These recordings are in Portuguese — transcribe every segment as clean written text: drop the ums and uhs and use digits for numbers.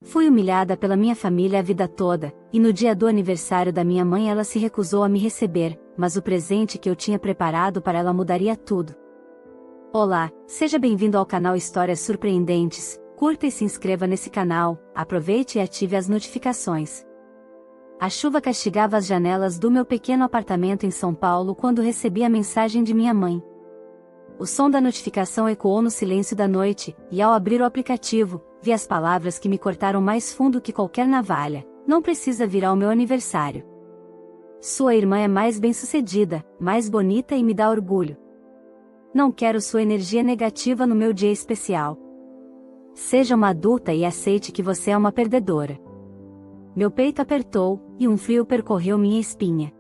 Fui humilhada pela minha família a vida toda, e no dia do aniversário da minha mãe ela se recusou a me receber, mas o presente que eu tinha preparado para ela mudaria tudo. Olá, seja bem-vindo ao canal Histórias Surpreendentes. Curta e se inscreva nesse canal, aproveite e ative as notificações. A chuva castigava as janelas do meu pequeno apartamento em São Paulo quando recebi a mensagem de minha mãe. O som da notificação ecoou no silêncio da noite, e ao abrir o aplicativo, vi as palavras que me cortaram mais fundo que qualquer navalha: não precisa vir ao meu aniversário. Sua irmã é mais bem-sucedida, mais bonita e me dá orgulho. Não quero sua energia negativa no meu dia especial. Seja uma adulta e aceite que você é uma perdedora. Meu peito apertou, e um frio percorreu minha espinha.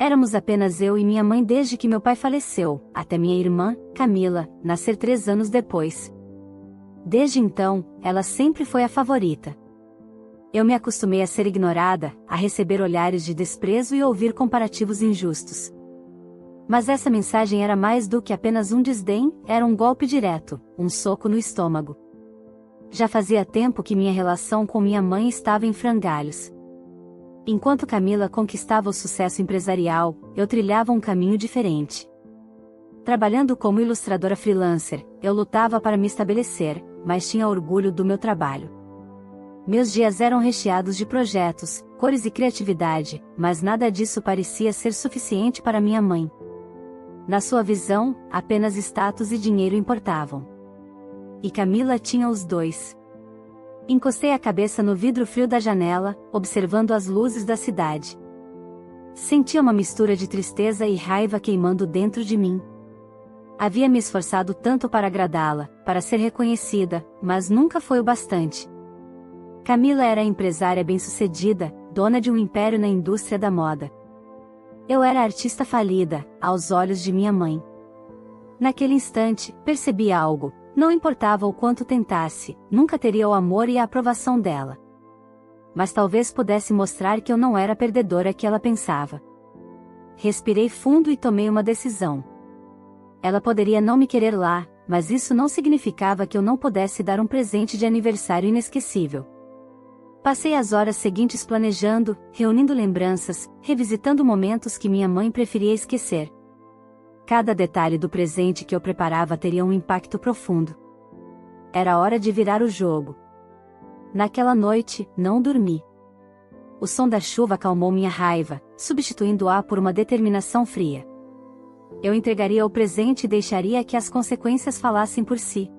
Éramos apenas eu e minha mãe desde que meu pai faleceu, até minha irmã, Camila, nascer 3 anos depois. Desde então, ela sempre foi a favorita. Eu me acostumei a ser ignorada, a receber olhares de desprezo e ouvir comparativos injustos. Mas essa mensagem era mais do que apenas um desdém, era um golpe direto, um soco no estômago. Já fazia tempo que minha relação com minha mãe estava em frangalhos. Enquanto Camila conquistava o sucesso empresarial, eu trilhava um caminho diferente. Trabalhando como ilustradora freelancer, eu lutava para me estabelecer, mas tinha orgulho do meu trabalho. Meus dias eram recheados de projetos, cores e criatividade, mas nada disso parecia ser suficiente para minha mãe. Na sua visão, apenas status e dinheiro importavam. E Camila tinha os dois. Encostei a cabeça no vidro frio da janela, observando as luzes da cidade. Sentia uma mistura de tristeza e raiva queimando dentro de mim. Havia me esforçado tanto para agradá-la, para ser reconhecida, mas nunca foi o bastante. Camila era empresária bem-sucedida, dona de um império na indústria da moda. Eu era a artista falida, aos olhos de minha mãe. Naquele instante, percebi algo: não importava o quanto tentasse, nunca teria o amor e a aprovação dela. Mas talvez pudesse mostrar que eu não era a perdedora que ela pensava. Respirei fundo e tomei uma decisão. Ela poderia não me querer lá, mas isso não significava que eu não pudesse dar um presente de aniversário inesquecível. Passei as horas seguintes planejando, reunindo lembranças, revisitando momentos que minha mãe preferia esquecer. Cada detalhe do presente que eu preparava teria um impacto profundo. Era hora de virar o jogo. Naquela noite, não dormi. O som da chuva acalmou minha raiva, substituindo-a por uma determinação fria. Eu entregaria o presente e deixaria que as consequências falassem por si.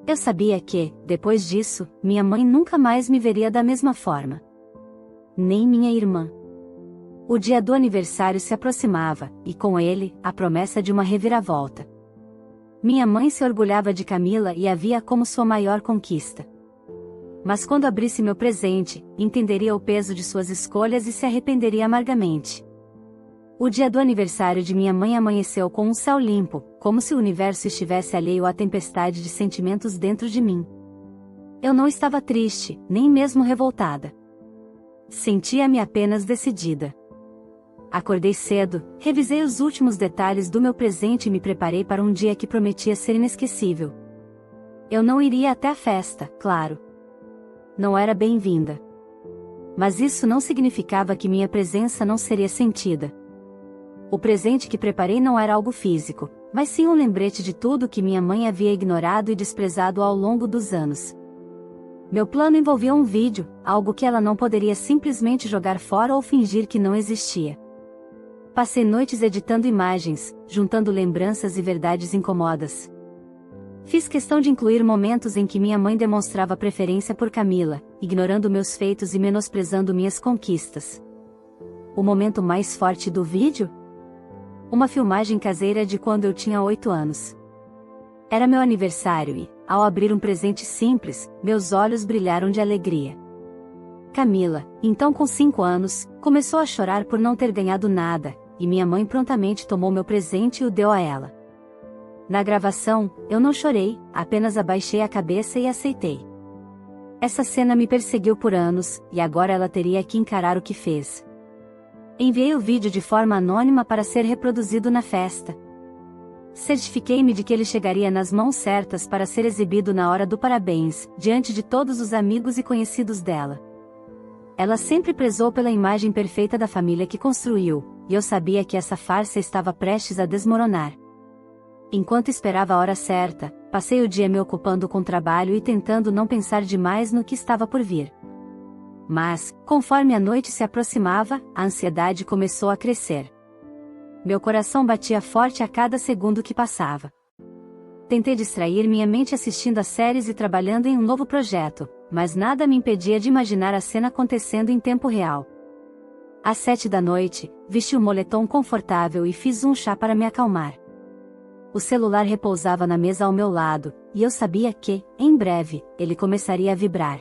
Eu sabia que, depois disso, minha mãe nunca mais me veria da mesma forma. Nem minha irmã. O dia do aniversário se aproximava, e com ele, a promessa de uma reviravolta. Minha mãe se orgulhava de Camila e a via como sua maior conquista. Mas quando abrisse meu presente, entenderia o peso de suas escolhas e se arrependeria amargamente. O dia do aniversário de minha mãe amanheceu com um céu limpo, como se o universo estivesse alheio à tempestade de sentimentos dentro de mim. Eu não estava triste, nem mesmo revoltada. Sentia-me apenas decidida. Acordei cedo, revisei os últimos detalhes do meu presente e me preparei para um dia que prometia ser inesquecível. Eu não iria até a festa, claro. Não era bem-vinda. Mas isso não significava que minha presença não seria sentida. O presente que preparei não era algo físico, mas sim um lembrete de tudo que minha mãe havia ignorado e desprezado ao longo dos anos. Meu plano envolvia um vídeo, algo que ela não poderia simplesmente jogar fora ou fingir que não existia. Passei noites editando imagens, juntando lembranças e verdades incômodas. Fiz questão de incluir momentos em que minha mãe demonstrava preferência por Camila, ignorando meus feitos e menosprezando minhas conquistas. O momento mais forte do vídeo? Uma filmagem caseira de quando eu tinha 8 anos. Era meu aniversário e, ao abrir um presente simples, meus olhos brilharam de alegria. Camila, então com 5 anos, começou a chorar por não ter ganhado nada, e minha mãe prontamente tomou meu presente e o deu a ela. Na gravação, eu não chorei, apenas abaixei a cabeça e aceitei. Essa cena me perseguiu por anos, e agora ela teria que encarar o que fez. Enviei o vídeo de forma anônima para ser reproduzido na festa. certifiquei-me de que ele chegaria nas mãos certas para ser exibido na hora do parabéns, diante de todos os amigos e conhecidos dela. Ela sempre prezou pela imagem perfeita da família que construiu, e eu sabia que essa farsa estava prestes a desmoronar. Enquanto esperava a hora certa, passei o dia me ocupando com trabalho e tentando não pensar demais no que estava por vir. Mas, conforme a noite se aproximava, a ansiedade começou a crescer. Meu coração batia forte a cada segundo que passava. Tentei distrair minha mente assistindo a séries e trabalhando em um novo projeto, mas nada me impedia de imaginar a cena acontecendo em tempo real. Às 7 da noite, vesti um moletom confortável e fiz um chá para me acalmar. O celular repousava na mesa ao meu lado, e eu sabia que, em breve, ele começaria a vibrar.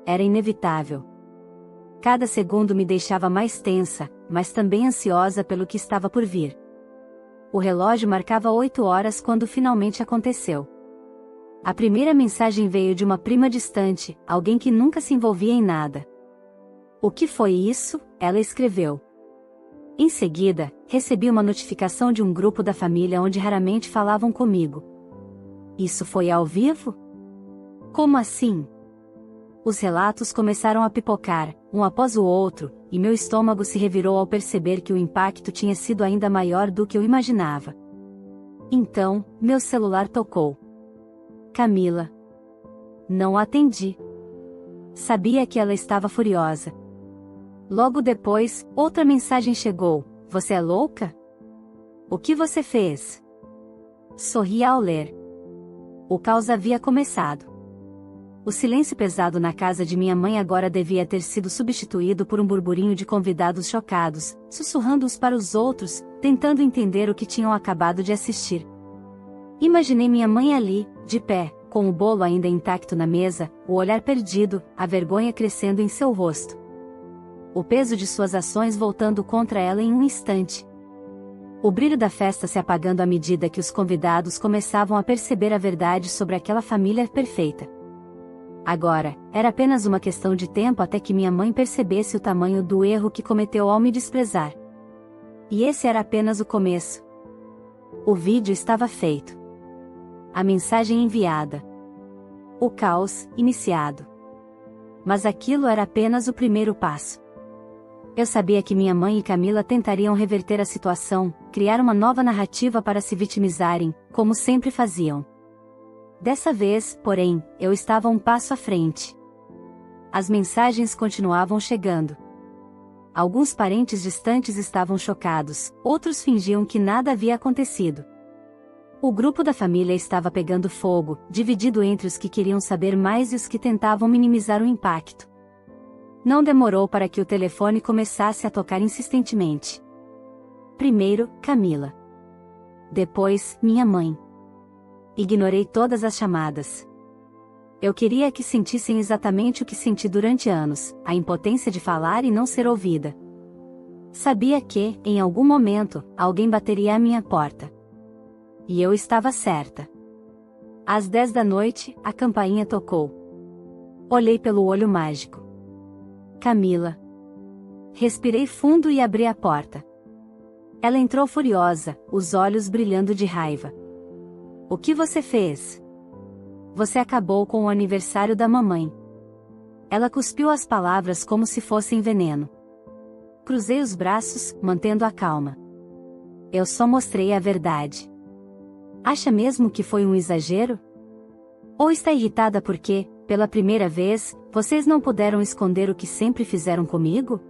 Era inevitável. Cada segundo me deixava mais tensa, mas também ansiosa pelo que estava por vir. O relógio marcava 8 horas quando finalmente aconteceu. A primeira mensagem veio de uma prima distante, alguém que nunca se envolvia em nada. "O que foi isso?" ela escreveu. Em seguida, recebi uma notificação de um grupo da família onde raramente falavam comigo. "Isso foi ao vivo? Como assim?" Os relatos começaram a pipocar, um após o outro, e meu estômago se revirou ao perceber que o impacto tinha sido ainda maior do que eu imaginava. Então, meu celular tocou. Camila. Não atendi. Sabia que ela estava furiosa. Logo depois, outra mensagem chegou: "Você é louca? O que você fez?" Sorri ao ler. O caos havia começado. O silêncio pesado na casa de minha mãe agora devia ter sido substituído por um burburinho de convidados chocados, sussurrando uns para os outros, tentando entender o que tinham acabado de assistir. Imaginei minha mãe ali, de pé, com o bolo ainda intacto na mesa, o olhar perdido, a vergonha crescendo em seu rosto. O peso de suas ações voltando contra ela em um instante. O brilho da festa se apagando à medida que os convidados começavam a perceber a verdade sobre aquela família perfeita. Agora, era apenas uma questão de tempo até que minha mãe percebesse o tamanho do erro que cometeu ao me desprezar. E esse era apenas o começo. O vídeo estava feito. A mensagem enviada. O caos, iniciado. Mas aquilo era apenas o primeiro passo. Eu sabia que minha mãe e Camila tentariam reverter a situação, criar uma nova narrativa para se vitimizarem, como sempre faziam. Dessa vez, porém, eu estava um passo à frente. As mensagens continuavam chegando. Alguns parentes distantes estavam chocados, outros fingiam que nada havia acontecido. O grupo da família estava pegando fogo, dividido entre os que queriam saber mais e os que tentavam minimizar o impacto. Não demorou para que o telefone começasse a tocar insistentemente. Primeiro, Camila. Depois, minha mãe. Ignorei todas as chamadas. Eu queria que sentissem exatamente o que senti durante anos, a impotência de falar e não ser ouvida. Sabia que, em algum momento, alguém bateria à minha porta. E eu estava certa. Às 10 da noite, a campainha tocou. Olhei pelo olho mágico. Camila. Respirei fundo e abri a porta. Ela entrou furiosa, os olhos brilhando de raiva. "O que você fez? Você acabou com o aniversário da mamãe." Ela cuspiu as palavras como se fossem veneno. Cruzei os braços, mantendo a calma. "Eu só mostrei a verdade. Acha mesmo que foi um exagero? Ou está irritada porque, pela primeira vez, vocês não puderam esconder o que sempre fizeram comigo?"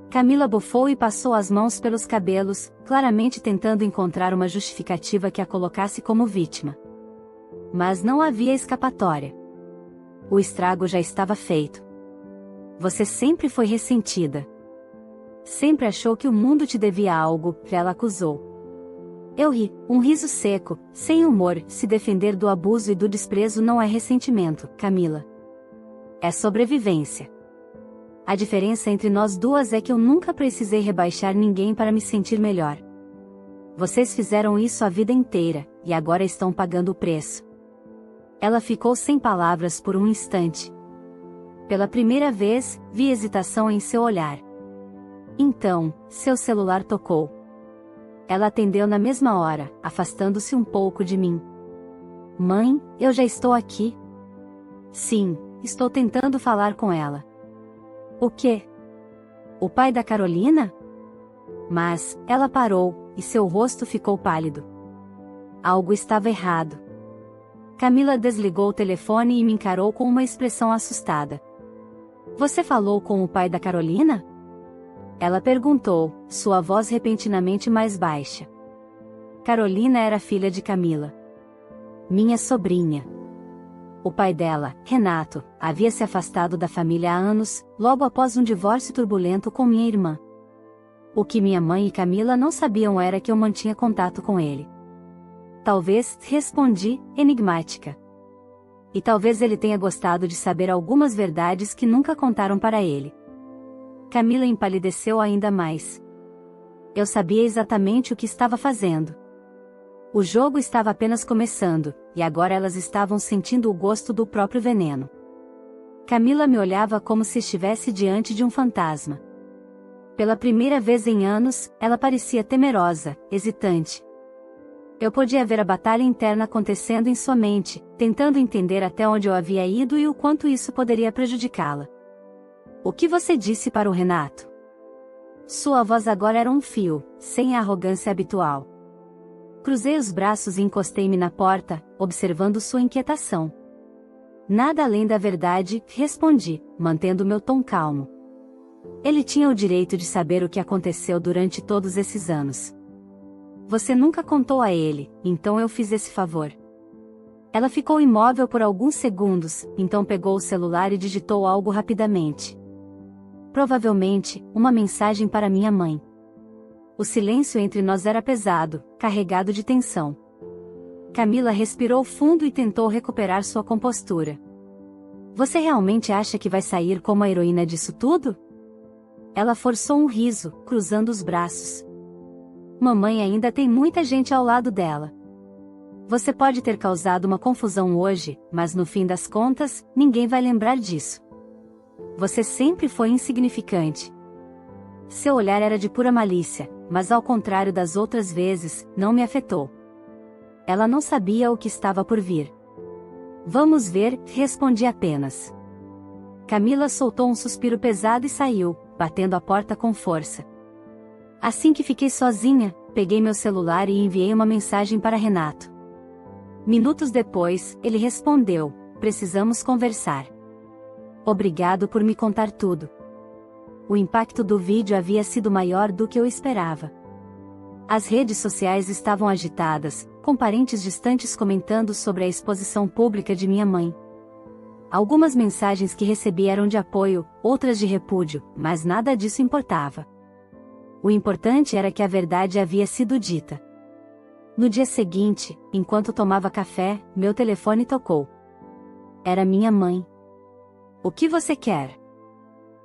Camila bufou e passou as mãos pelos cabelos, claramente tentando encontrar uma justificativa que a colocasse como vítima. Mas não havia escapatória. O estrago já estava feito. "Você sempre foi ressentida. Sempre achou que o mundo te devia algo", ela acusou. Eu ri, um riso seco, sem humor. "Se defender do abuso e do desprezo não é ressentimento, Camila. É sobrevivência. A diferença entre nós duas é que eu nunca precisei rebaixar ninguém para me sentir melhor. Vocês fizeram isso a vida inteira, e agora estão pagando o preço." Ela ficou sem palavras por um instante. Pela primeira vez, vi hesitação em seu olhar. Então, seu celular tocou. Ela atendeu na mesma hora, afastando-se um pouco de mim. Mãe, eu já estou aqui. Sim, estou tentando falar com ela. O quê? O pai da Carolina? Mas, ela parou, e seu rosto ficou pálido. Algo estava errado. Camila desligou o telefone e me encarou com uma expressão assustada. Você falou com o pai da Carolina? Ela perguntou, sua voz repentinamente mais baixa. Carolina era filha de Camila. Minha sobrinha. O pai dela, Renato, havia se afastado da família há anos, logo após um divórcio turbulento com minha irmã. O que minha mãe e Camila não sabiam era que eu mantinha contato com ele. Talvez, respondi, enigmática. E talvez ele tenha gostado de saber algumas verdades que nunca contaram para ele. Camila empalideceu ainda mais. Eu sabia exatamente o que estava fazendo. O jogo estava apenas começando, e agora elas estavam sentindo o gosto do próprio veneno. Camila me olhava como se estivesse diante de um fantasma. Pela primeira vez em anos, ela parecia temerosa, hesitante. Eu podia ver a batalha interna acontecendo em sua mente, tentando entender até onde eu havia ido e o quanto isso poderia prejudicá-la. O que você disse para o Renato? Sua voz agora era um fio, sem a arrogância habitual. Cruzei os braços e encostei-me na porta, observando sua inquietação. Nada além da verdade, respondi, mantendo meu tom calmo. Ele tinha o direito de saber o que aconteceu durante todos esses anos. Você nunca contou a ele, então eu fiz esse favor. Ela ficou imóvel por alguns segundos, então pegou o celular e digitou algo rapidamente. Provavelmente, uma mensagem para minha mãe. O silêncio entre nós era pesado, carregado de tensão. Camila respirou fundo e tentou recuperar sua compostura. Você realmente acha que vai sair como a heroína disso tudo? Ela forçou um riso, cruzando os braços. Mamãe ainda tem muita gente ao lado dela. Você pode ter causado uma confusão hoje, mas no fim das contas, ninguém vai lembrar disso. Você sempre foi insignificante. Seu olhar era de pura malícia, mas ao contrário das outras vezes, não me afetou. Ela não sabia o que estava por vir. Vamos ver, respondi apenas. Camila soltou um suspiro pesado e saiu, batendo a porta com força. Assim que fiquei sozinha, peguei meu celular e enviei uma mensagem para Renato. Minutos depois, ele respondeu: precisamos conversar. Obrigado por me contar tudo. O impacto do vídeo havia sido maior do que eu esperava. As redes sociais estavam agitadas, com parentes distantes comentando sobre a exposição pública de minha mãe. Algumas mensagens que recebi eram de apoio, outras de repúdio, mas nada disso importava. O importante era que a verdade havia sido dita. No dia seguinte, enquanto tomava café, meu telefone tocou. Era minha mãe. O que você quer?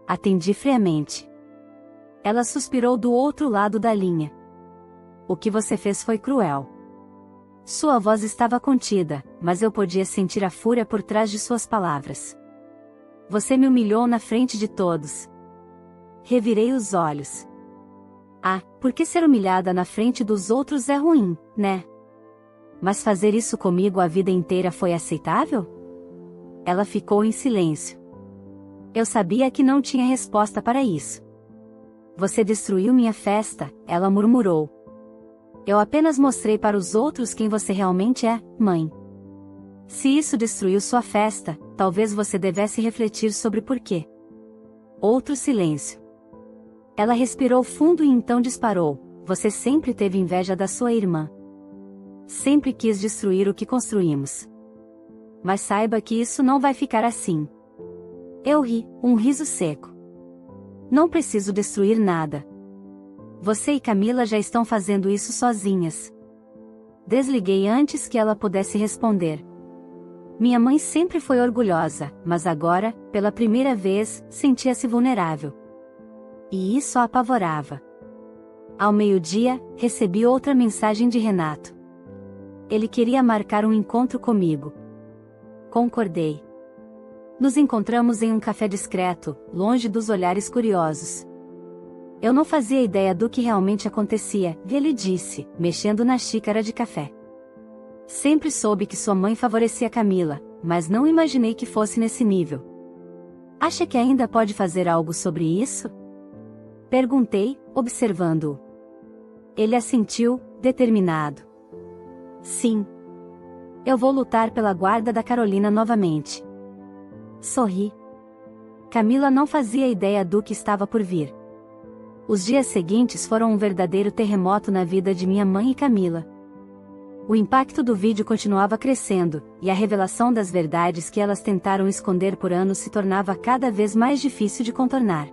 Atendi friamente. Ela suspirou do outro lado da linha. O que você fez foi cruel. Sua voz estava contida, mas eu podia sentir a fúria por trás de suas palavras. Você me humilhou na frente de todos. Revirei os olhos. Ah, porque ser humilhada na frente dos outros é ruim, né? Mas fazer isso comigo a vida inteira foi aceitável? Ela ficou em silêncio. Eu sabia que não tinha resposta para isso. Você destruiu minha festa, ela murmurou. Eu apenas mostrei para os outros quem você realmente é, mãe. Se isso destruiu sua festa, talvez você devesse refletir sobre por quê. Outro silêncio. Ela respirou fundo e então disparou. Você sempre teve inveja da sua irmã. Sempre quis destruir o que construímos. Mas saiba que isso não vai ficar assim. Eu ri, um riso seco. Não preciso destruir nada. Você e Camila já estão fazendo isso sozinhas. Desliguei antes que ela pudesse responder. Minha mãe sempre foi orgulhosa, mas agora, pela primeira vez, sentia-se vulnerável. E isso a apavorava. Ao meio-dia, recebi outra mensagem de Renato. Ele queria marcar um encontro comigo. Concordei. Nos encontramos em um café discreto, longe dos olhares curiosos. Eu não fazia ideia do que realmente acontecia, ele disse, mexendo na xícara de café. Sempre soube que sua mãe favorecia Camila, mas não imaginei que fosse nesse nível. Acha que ainda pode fazer algo sobre isso? Perguntei, observando-o. Ele assentiu, determinado. Sim. Eu vou lutar pela guarda da Carolina novamente. Sorri. Camila não fazia ideia do que estava por vir. Os dias seguintes foram um verdadeiro terremoto na vida de minha mãe e Camila. O impacto do vídeo continuava crescendo, e a revelação das verdades que elas tentaram esconder por anos se tornava cada vez mais difícil de contornar.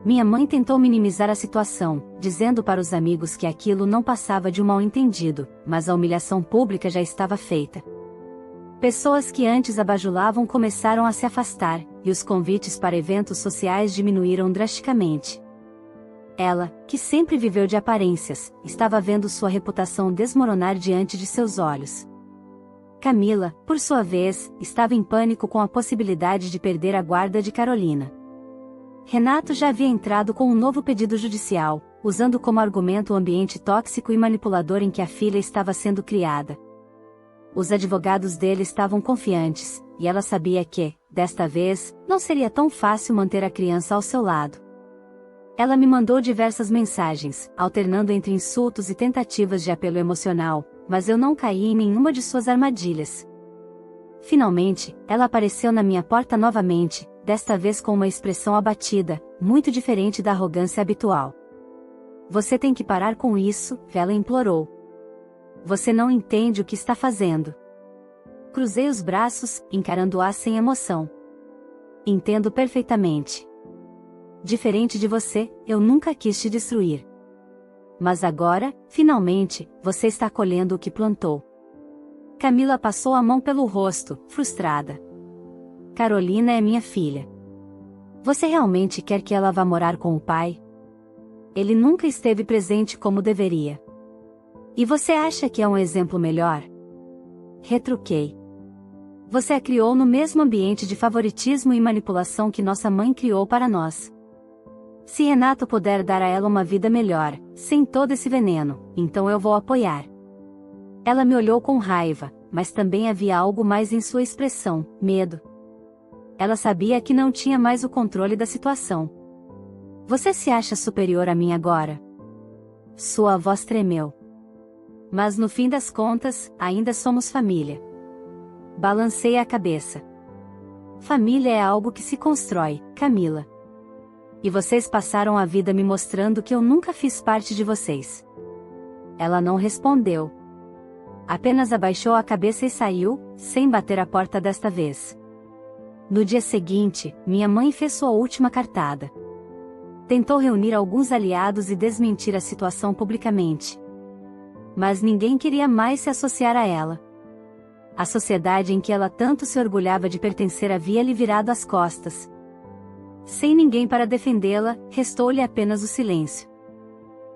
Minha mãe tentou minimizar a situação, dizendo para os amigos que aquilo não passava de um mal-entendido, mas a humilhação pública já estava feita. Pessoas que antes a bajulavam começaram a se afastar, e os convites para eventos sociais diminuíram drasticamente. Ela, que sempre viveu de aparências, estava vendo sua reputação desmoronar diante de seus olhos. Camila, por sua vez, estava em pânico com a possibilidade de perder a guarda de Carolina. Renato já havia entrado com um novo pedido judicial, usando como argumento o ambiente tóxico e manipulador em que a filha estava sendo criada. Os advogados dele estavam confiantes, e ela sabia que, desta vez, não seria tão fácil manter a criança ao seu lado. Ela me mandou diversas mensagens, alternando entre insultos e tentativas de apelo emocional, mas eu não caí em nenhuma de suas armadilhas. Finalmente, ela apareceu na minha porta novamente, desta vez com uma expressão abatida, muito diferente da arrogância habitual. Você tem que parar com isso, ela implorou. Você não entende o que está fazendo. Cruzei os braços, encarando-a sem emoção. Entendo perfeitamente. Diferente de você, eu nunca quis te destruir. Mas agora, finalmente, você está colhendo o que plantou. Camila passou a mão pelo rosto, frustrada. Carolina é minha filha. Você realmente quer que ela vá morar com o pai? Ele nunca esteve presente como deveria. E você acha que é um exemplo melhor? Retruquei. Você a criou no mesmo ambiente de favoritismo e manipulação que nossa mãe criou para nós. Se Renato puder dar a ela uma vida melhor, sem todo esse veneno, então eu vou apoiar. Ela me olhou com raiva, mas também havia algo mais em sua expressão, medo. Ela sabia que não tinha mais o controle da situação. Você se acha superior a mim agora? Sua voz tremeu. Mas no fim das contas, ainda somos família. Balancei a cabeça. Família é algo que se constrói, Camila. E vocês passaram a vida me mostrando que eu nunca fiz parte de vocês. Ela não respondeu. Apenas abaixou a cabeça e saiu, sem bater a porta desta vez. No dia seguinte, minha mãe fez sua última cartada. Tentou reunir alguns aliados e desmentir a situação publicamente. Mas ninguém queria mais se associar a ela. A sociedade em que ela tanto se orgulhava de pertencer havia lhe virado as costas. Sem ninguém para defendê-la, restou-lhe apenas o silêncio.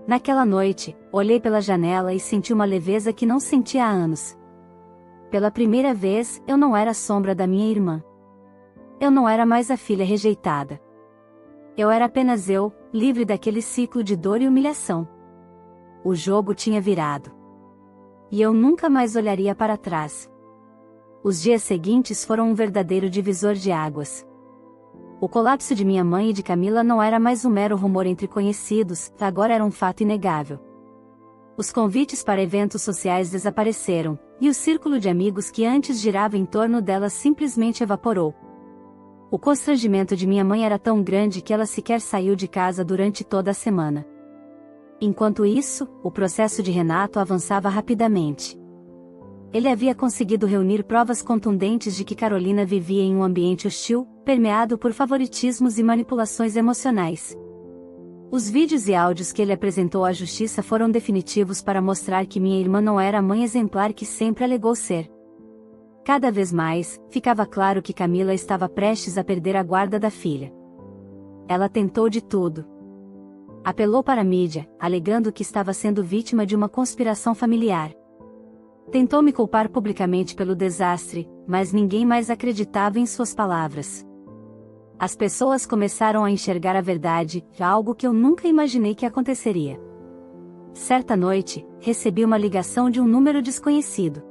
Naquela noite, olhei pela janela e senti uma leveza que não sentia há anos. Pela primeira vez, eu não era a sombra da minha irmã. Eu não era mais a filha rejeitada. Eu era apenas eu, livre daquele ciclo de dor e humilhação. O jogo tinha virado. E eu nunca mais olharia para trás. Os dias seguintes foram um verdadeiro divisor de águas. O colapso de minha mãe e de Camila não era mais um mero rumor entre conhecidos, agora era um fato inegável. Os convites para eventos sociais desapareceram, e o círculo de amigos que antes girava em torno delas simplesmente evaporou. O constrangimento de minha mãe era tão grande que ela sequer saiu de casa durante toda a semana. Enquanto isso, o processo de Renato avançava rapidamente. Ele havia conseguido reunir provas contundentes de que Carolina vivia em um ambiente hostil, permeado por favoritismos e manipulações emocionais. Os vídeos e áudios que ele apresentou à justiça foram definitivos para mostrar que minha irmã não era a mãe exemplar que sempre alegou ser. Cada vez mais, ficava claro que Camila estava prestes a perder a guarda da filha. Ela tentou de tudo. Apelou para a mídia, alegando que estava sendo vítima de uma conspiração familiar. Tentou me culpar publicamente pelo desastre, mas ninguém mais acreditava em suas palavras. As pessoas começaram a enxergar a verdade, algo que eu nunca imaginei que aconteceria. Certa noite, recebi uma ligação de um número desconhecido.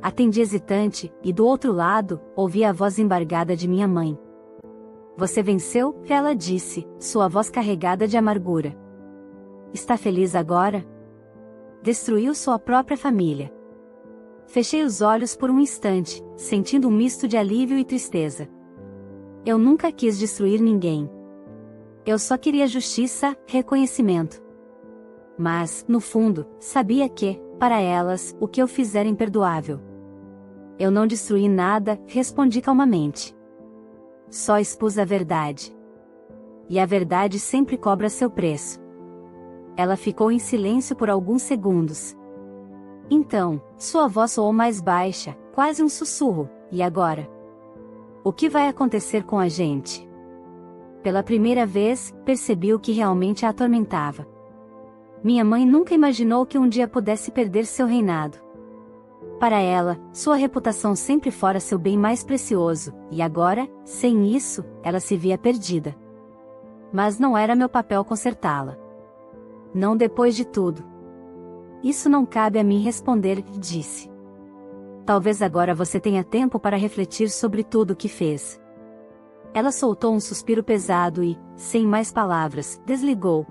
Atendi hesitante, e do outro lado, ouvi a voz embargada de minha mãe. "Você venceu?" ela disse, sua voz carregada de amargura. "Está feliz agora?" Destruiu sua própria família. Fechei os olhos por um instante, sentindo um misto de alívio e tristeza. Eu nunca quis destruir ninguém. Eu só queria justiça, reconhecimento. Mas, no fundo, sabia que, para elas, o que eu fizer era imperdoável. "Eu não destruí nada", respondi calmamente. "Só expus a verdade. E a verdade sempre cobra seu preço." Ela ficou em silêncio por alguns segundos. Então, sua voz soou mais baixa, quase um sussurro. "E agora? O que vai acontecer com a gente?" Pela primeira vez, percebi o que realmente a atormentava. Minha mãe nunca imaginou que um dia pudesse perder seu reinado. Para ela, sua reputação sempre fora seu bem mais precioso, e agora, sem isso, ela se via perdida. Mas não era meu papel consertá-la. Não depois de tudo. "Isso não cabe a mim responder", disse. "Talvez agora você tenha tempo para refletir sobre tudo o que fez." Ela soltou um suspiro pesado e, sem mais palavras, desligou.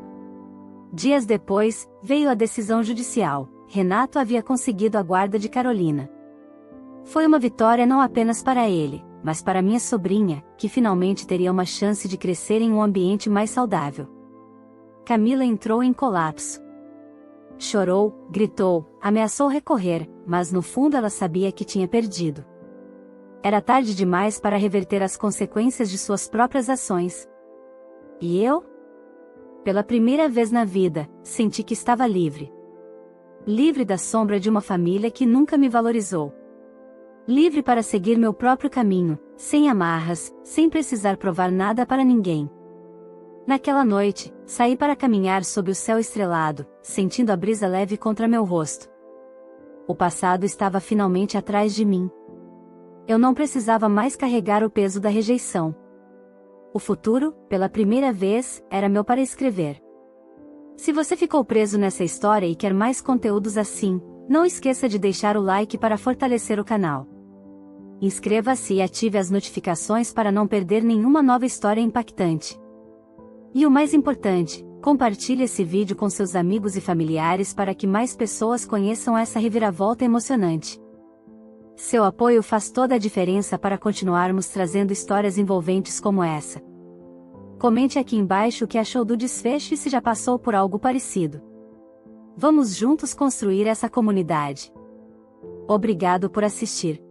Dias depois, veio a decisão judicial. Renato havia conseguido a guarda de Carolina. Foi uma vitória não apenas para ele, mas para minha sobrinha, que finalmente teria uma chance de crescer em um ambiente mais saudável. Camila entrou em colapso. Chorou, gritou, ameaçou recorrer, mas no fundo ela sabia que tinha perdido. Era tarde demais para reverter as consequências de suas próprias ações. E eu? Pela primeira vez na vida, senti que estava livre. Livre da sombra de uma família que nunca me valorizou. Livre para seguir meu próprio caminho, sem amarras, sem precisar provar nada para ninguém. Naquela noite, saí para caminhar sob o céu estrelado, sentindo a brisa leve contra meu rosto. O passado estava finalmente atrás de mim. Eu não precisava mais carregar o peso da rejeição. O futuro, pela primeira vez, era meu para escrever. Se você ficou preso nessa história e quer mais conteúdos assim, não esqueça de deixar o like para fortalecer o canal. Inscreva-se e ative as notificações para não perder nenhuma nova história impactante. E o mais importante, compartilhe esse vídeo com seus amigos e familiares para que mais pessoas conheçam essa reviravolta emocionante. Seu apoio faz toda a diferença para continuarmos trazendo histórias envolventes como essa. Comente aqui embaixo o que achou do desfecho e se já passou por algo parecido. Vamos juntos construir essa comunidade. Obrigado por assistir.